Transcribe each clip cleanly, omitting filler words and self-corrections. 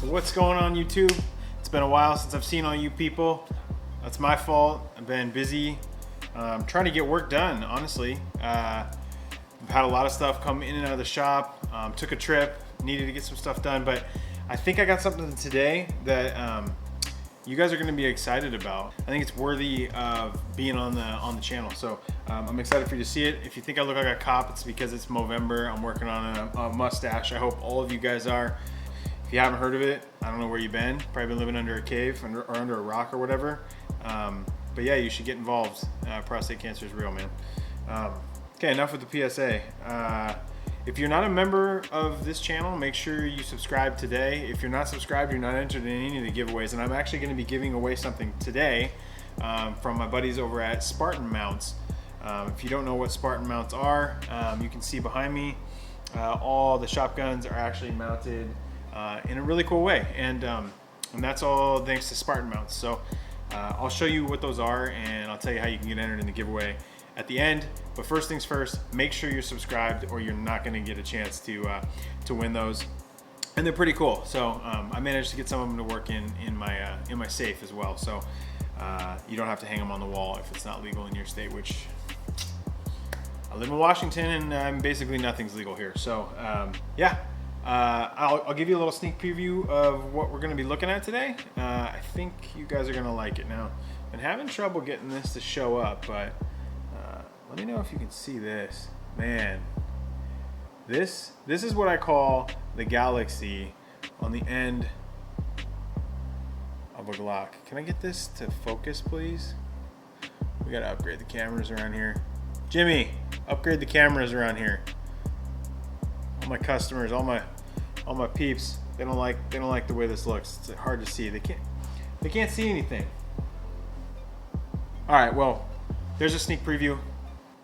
What's going on, YouTube? It's been a while since I've seen all you people. That's my fault. I've been busy trying to get work done, honestly. I've had a lot of stuff come in and out of the shop. Took a trip, needed to get some stuff done, but I think I got something today that you guys are going to be excited about. I think it's worthy of being on the channel. So I'm excited for you to see it. If you think I look like a cop, it's because it's Movember. I'm working on a mustache. I hope all of you guys are. If you haven't heard of it, I don't know where you've been. Probably been living under a cave or under a rock or whatever. But yeah, you should get involved. Prostate cancer is real, man. Okay, enough with the PSA. If you're not a member of this channel, make sure you subscribe today. If you're not subscribed, you're not entered in any of the giveaways. And I'm actually going to be giving away something today from my buddies over at Spartan Mounts. If you don't know what Spartan Mounts are, you can see behind me, all the shotguns are actually mounted in a really cool way, and that's all thanks to Spartan Mounts. So I'll show you what those are, and I'll tell you how you can get entered in the giveaway at the end. But first things first, make sure you're subscribed, or you're not going to get a chance to win those. And they're pretty cool. So I managed to get some of them to work in my safe as well. So you don't have to hang them on the wall if it's not legal in your state, which I live in Washington, and basically nothing's legal here. So yeah. I'll give you a little sneak preview of what we're going to be looking at today. I think you guys are going to like it. Now, I've been having trouble getting this to show up, but let me know if you can see this. Man, this is what I call the galaxy on the end of a Glock. Can I get this to focus, please? We got to upgrade the cameras around here. Jimmy, upgrade the cameras around here. All my customers, all my peeps, they don't like the way this looks. It's hard to see. They can't see anything. All right, well, there's a sneak preview.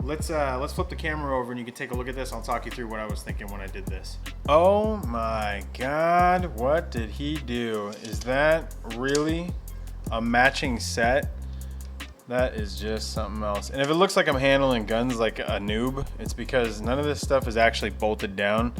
Let's flip the camera over and you can take a look at this. I'll talk you through what I was thinking when I did this. Oh my God, what did he do? Is that really a matching set? That is just something else. And if it looks like I'm handling guns like a noob, it's because none of this stuff is actually bolted down.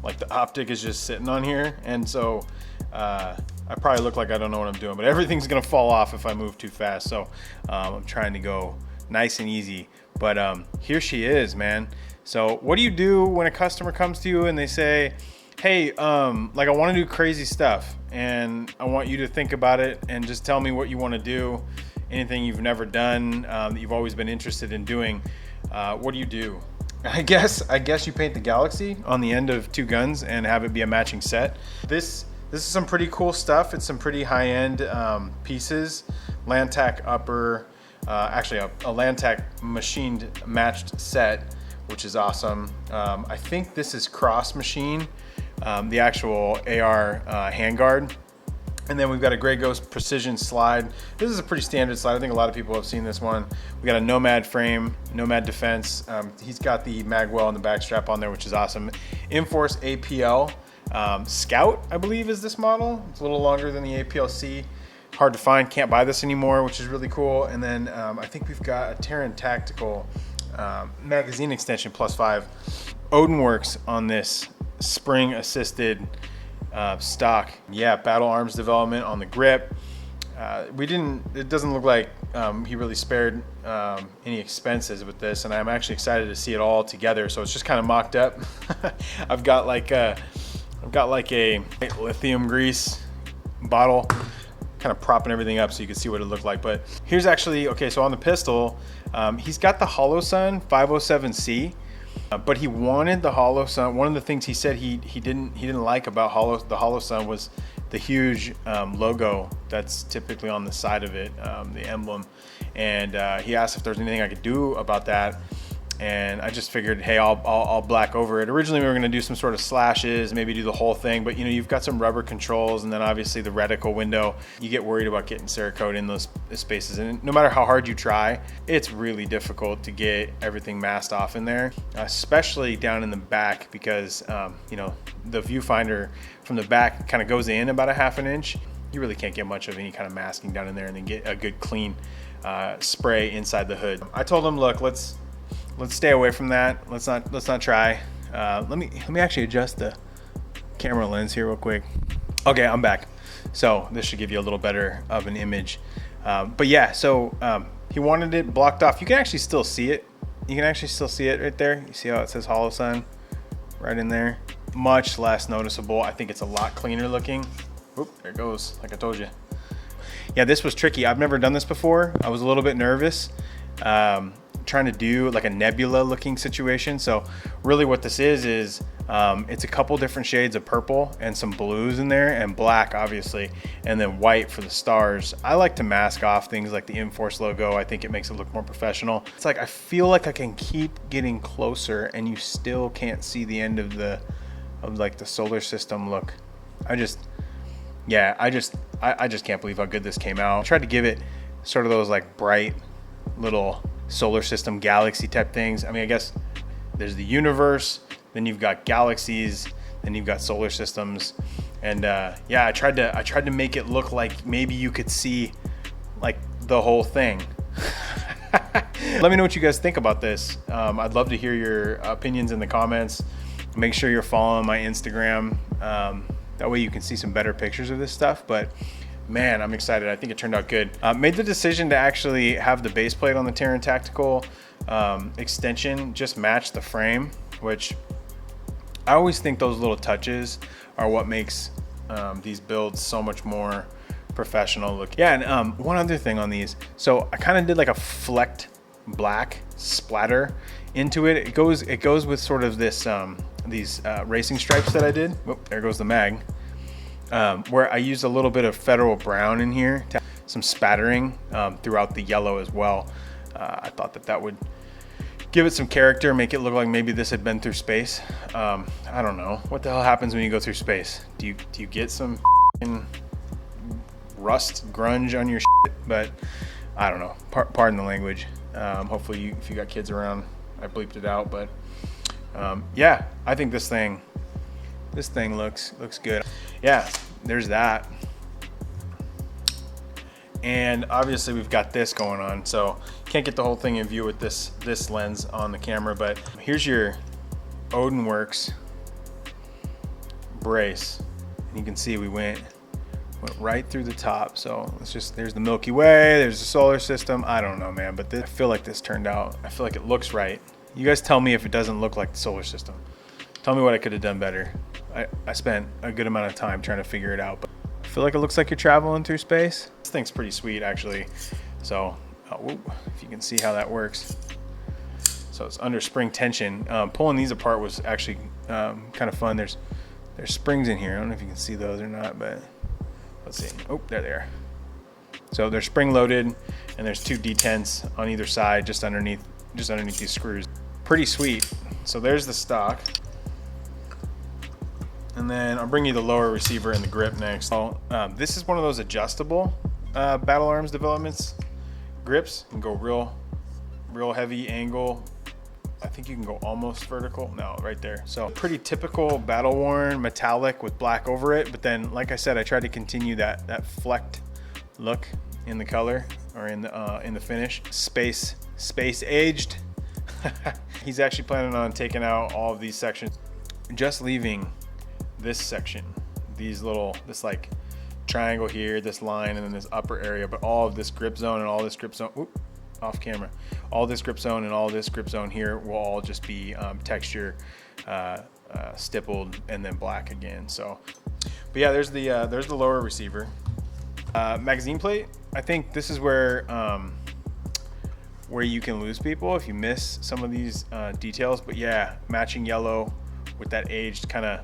Like the optic is just sitting on here. And so I probably look like I don't know what I'm doing, but everything's gonna fall off if I move too fast. So I'm trying to go nice and easy. But here she is, man. So what do you do when a customer comes to you and they say, hey, like I wanna do crazy stuff and I want you to think about it and just tell me what you wanna do. Anything you've never done that you've always been interested in doing, what do? I guess you paint the galaxy on the end of two guns and have it be a matching set. This is some pretty cool stuff. It's some pretty high-end pieces. Landtac upper, actually a Landtac machined matched set, which is awesome. I think this is cross machine, the actual AR handguard. And then we've got a Grey Ghost precision slide. This is a pretty standard slide. I think a lot of people have seen this one. We got a Nomad frame, Nomad defense. He's got the magwell and the back strap on there, which is awesome. Inforce APL Scout, I believe, is this model. It's a little longer than the APL-C. Hard to find, can't buy this anymore, which is really cool. And then I think we've got a Terran Tactical magazine extension +5. Odinworks on this spring assisted stock. Yeah, battle arms development on the grip. It doesn't look like he really spared any expenses with this, and I'm actually excited to see it all together. So it's just kind of mocked up. I've got like a lithium grease bottle kind of propping everything up so you can see what it looked like. But here's actually, okay, so on the pistol, he's got the Holosun 507C. But he wanted the Holosun. One of the things he said he didn't like about the Holosun was the huge logo that's typically on the side of it, the emblem. And he asked if there's anything I could do about that. And I just figured, hey, I'll black over it. Originally, we were going to do some sort of slashes, maybe do the whole thing. But, you know, you've got some rubber controls and then obviously the reticle window. You get worried about getting Cerakote in those spaces. And no matter how hard you try, it's really difficult to get everything masked off in there, especially down in the back because, you know, the viewfinder from the back kind of goes in about a ½ inch. You really can't get much of any kind of masking down in there and then get a good clean spray inside the hood. I told him, look, let's stay away from that. Let's not try. Let me actually adjust the camera lens here real quick. Okay, I'm back. So this should give you a little better of an image. But yeah, so he wanted it blocked off. You can actually still see it. You can actually still see it right there. You see how it says Hollow Sun right in there? Much less noticeable. I think it's a lot cleaner looking. Oop, there it goes, like I told you. Yeah, this was tricky. I've never done this before. I was a little bit nervous. Trying to do like a Nebula looking situation. So really what this is it's a couple different shades of purple and some blues in there, and black obviously, and then white for the stars. I like to mask off things like the Inforce logo. I think it makes it look more professional. It's like I feel like I can keep getting closer and you still can't see the end of like the solar system look. I just can't believe how good this came out. I tried to give it sort of those like bright little solar system galaxy type things. I mean, I guess there's the universe, then you've got galaxies, then you've got solar systems, and yeah, I tried to make it look like maybe you could see like the whole thing. Let me know what you guys think about this. I'd love to hear your opinions in the comments. Make sure you're following my Instagram. That way you can see some better pictures of this stuff. But man, I'm excited. I think it turned out good. Made the decision to actually have the base plate on the Terran Tactical extension just match the frame, which I always think those little touches are what makes these builds so much more professional looking. Yeah, and one other thing on these. So I kind of did like a flecked black splatter into it. It goes with sort of this these racing stripes that I did. Oh, there goes the mag. Where I used a little bit of Federal Brown in here, to some spattering throughout the yellow as well. I thought that would give it some character, make it look like maybe this had been through space. I don't know. What the hell happens when you go through space? Do you get some rust, grunge on your shit? But I don't know. Pardon the language. Hopefully, if you got kids around, I bleeped it out. But yeah, I think this thing looks good. Yeah, there's that. And obviously we've got this going on, so can't get the whole thing in view with this lens on the camera, but here's your Odinworks brace. And you can see we went right through the top. So there's the Milky Way, there's the solar system. I don't know, man, but I feel like this turned out, I feel like it looks right. You guys tell me if it doesn't look like the solar system. Tell me what I could have done better. I spent a good amount of time trying to figure it out, but I feel like it looks like you're traveling through space. This thing's pretty sweet, actually. So, if you can see how that works. So it's under spring tension. Pulling these apart was actually kind of fun. There's springs in here. I don't know if you can see those or not, but let's see. Oh, there they are. So they're spring loaded, and there's two detents on either side, just underneath these screws. Pretty sweet. So there's the stock. And then I'll bring you the lower receiver and the grip next. So, this is one of those adjustable Battle Arms Developments grips. You can go real heavy angle. I think you can go almost vertical. No, right there. So pretty typical battle worn metallic with black over it. But then, like I said, I tried to continue that flecked look in the color or in the finish. Space aged. He's actually planning on taking out all of these sections, just leaving this section, this like triangle here, this line, and then this upper area, but all of this grip zone and all this grip zone, off camera, all this grip zone and all this grip zone here will all just be texture stippled and then black again. So, but yeah, there's the lower receiver. Magazine plate. I think this is where you can lose people if you miss some of these details. But yeah, matching yellow with that aged kind of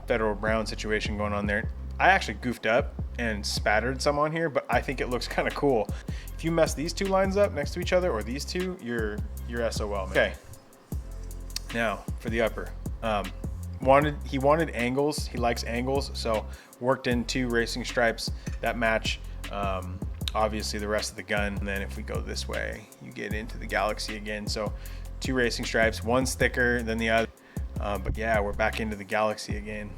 Federal Brown situation going on there. I actually goofed up and spattered some on here, but I think it looks kind of cool. If you mess these two lines up next to each other, or these two, you're SOL, man. Okay, now for the upper. He wanted angles. He likes angles, so worked in two racing stripes that match obviously the rest of the gun. And then if we go this way, you get into the Galaxy again. So two racing stripes, one's thicker than the other. But yeah, we're back into the Galaxy again.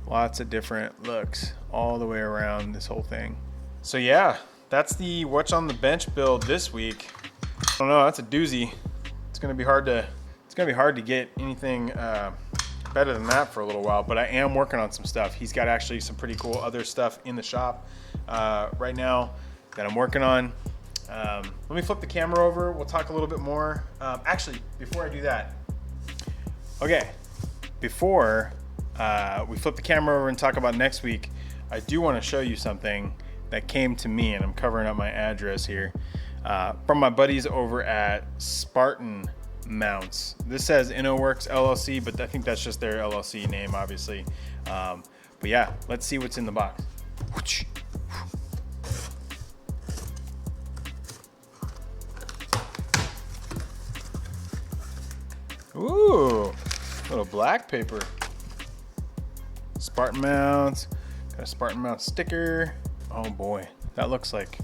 Lots of different looks all the way around this whole thing. So yeah, that's the what's on the bench build this week. I don't know, that's a doozy. It's gonna be hard to get anything better than that for a little while, but I am working on some stuff. He's got actually some pretty cool other stuff in the shop right now that I'm working on. Let me flip the camera over. We'll talk a little bit more. Actually, before I do that, okay, before we flip the camera over and talk about next week, I do want to show you something that came to me, and I'm covering up my address here, from my buddies over at Spartan Mounts. This says InnoWorks LLC, but I think that's just their LLC name, obviously. But yeah, let's see what's in the box. Ooh, little black paper. Spartan Mounts, got a Spartan Mount sticker. Oh boy, that looks like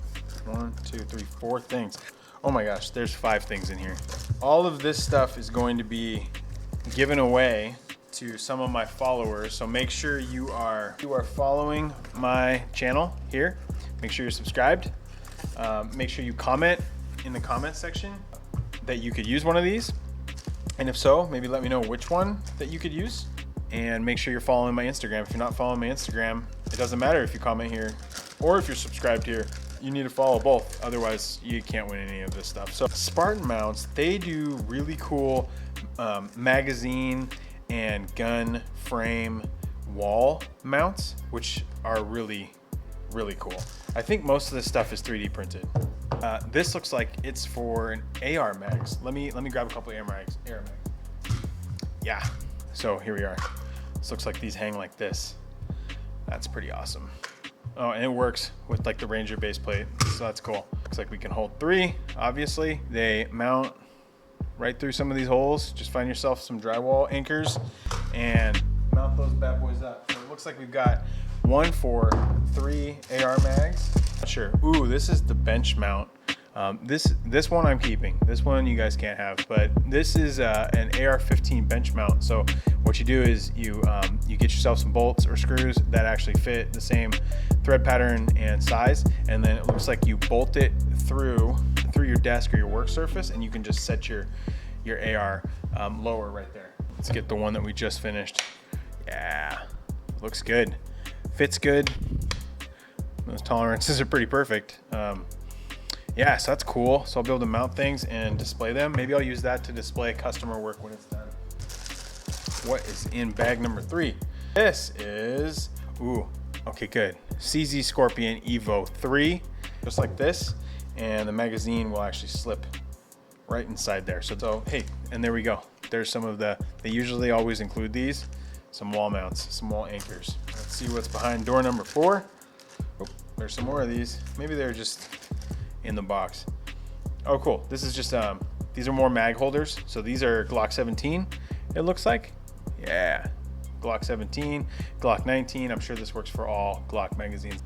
1, 2, 3, 4 things. Oh my gosh, there's 5 things in here. All of this stuff is going to be given away to some of my followers. So make sure you are following my channel here. Make sure you're subscribed. Make sure you comment in the comment section that you could use one of these. And if so, maybe let me know which one that you could use. And make sure you're following my Instagram. If you're not following my Instagram, it doesn't matter if you comment here or if you're subscribed here. You need to follow both, otherwise you can't win any of this stuff. So Spartan Mounts, they do really cool magazine and gun frame wall mounts, which are really, really cool. I think most of this stuff is 3D printed. This looks like it's for an AR mags. Let me grab a couple of AR mags. Yeah, so here we are. This looks like these hang like this. That's pretty awesome. Oh, and it works with like the Ranger base plate, so that's cool. Looks like we can hold 3, obviously. They mount right through some of these holes. Just find yourself some drywall anchors and mount those bad boys up. So it looks like we've got 1 for 3 AR mags. Not sure. Ooh, this is the bench mount. This one I'm keeping. This one you guys can't have, but this is an AR15 bench mount. So what you do is you get yourself some bolts or screws that actually fit the same thread pattern and size, and then it looks like you bolt it through your desk or your work surface, and you can just set your AR lower right there. Let's get the one that we just finished. Yeah, looks good, fits good. Those tolerances are pretty perfect. Yeah, so that's cool. So I'll be able to mount things and display them. Maybe I'll use that to display customer work when it's done. What is in bag number 3? This is, ooh, okay, good. CZ Scorpion Evo 3, just like this. And the magazine will actually slip right inside there. So hey, and there we go. There's some of they usually always include these, some wall mounts, some wall anchors. Let's see what's behind door number 4. Oh, there's some more of these. Maybe they're just in the box. Oh, cool. This is just, these are more mag holders. So these are Glock 17, it looks like. Yeah, Glock 17, Glock 19. I'm sure this works for all Glock magazines.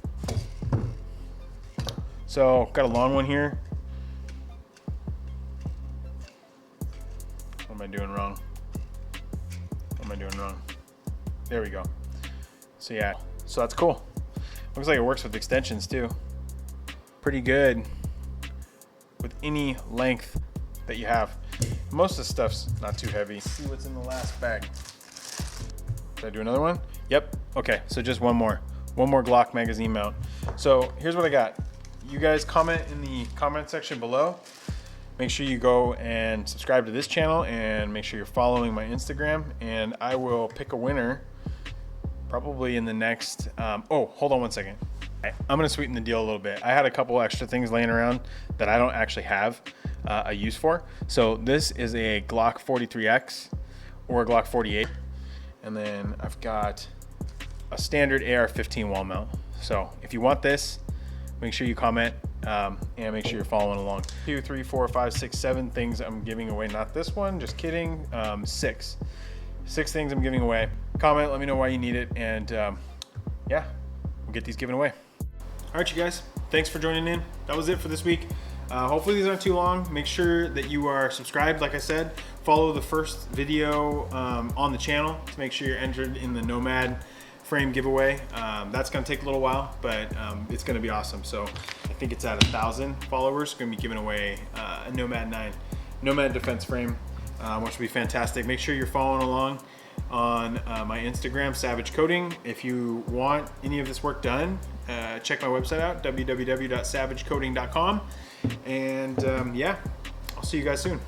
So got a long one here. What am I doing wrong? What am I doing wrong? There we go. So yeah, so that's cool. Looks like it works with extensions too. Pretty good with any length that you have. Most of the stuff's not too heavy. Let's see what's in the last bag. Did I do another one? Yep. Okay, so just one more Glock magazine mount. So here's what I got. You guys comment in the comment section below. Make sure you go and subscribe to this channel and make sure you're following my Instagram, and I will pick a winner probably in the next, oh, hold on one second. I'm gonna sweeten the deal a little bit. I had a couple extra things laying around that I don't actually have a use for. So this is a Glock 43X or a Glock 48. And then I've got a standard AR15 wall mount. So if you want this, make sure you comment and make sure you're following along. 2, 3, 4, 5, 6, 7 things I'm giving away. Not this one, just kidding. 6 things I'm giving away. Comment, let me know why you need it, and yeah, we'll get these given away. All right, you guys, thanks for joining in. That was it for this week. Hopefully these aren't too long. Make sure that you are subscribed, like I said. Follow the first video on the channel to make sure you're entered in the Nomad frame giveaway. That's gonna take a little while, but it's gonna be awesome. So I think it's at 1,000 followers. Gonna be giving away a Nomad 9 Nomad defense frame, which will be fantastic. Make sure you're following along on my Instagram, Savage Coating. If you want any of this work done, check my website out, www.savagecoating.com. And yeah, I'll see you guys soon.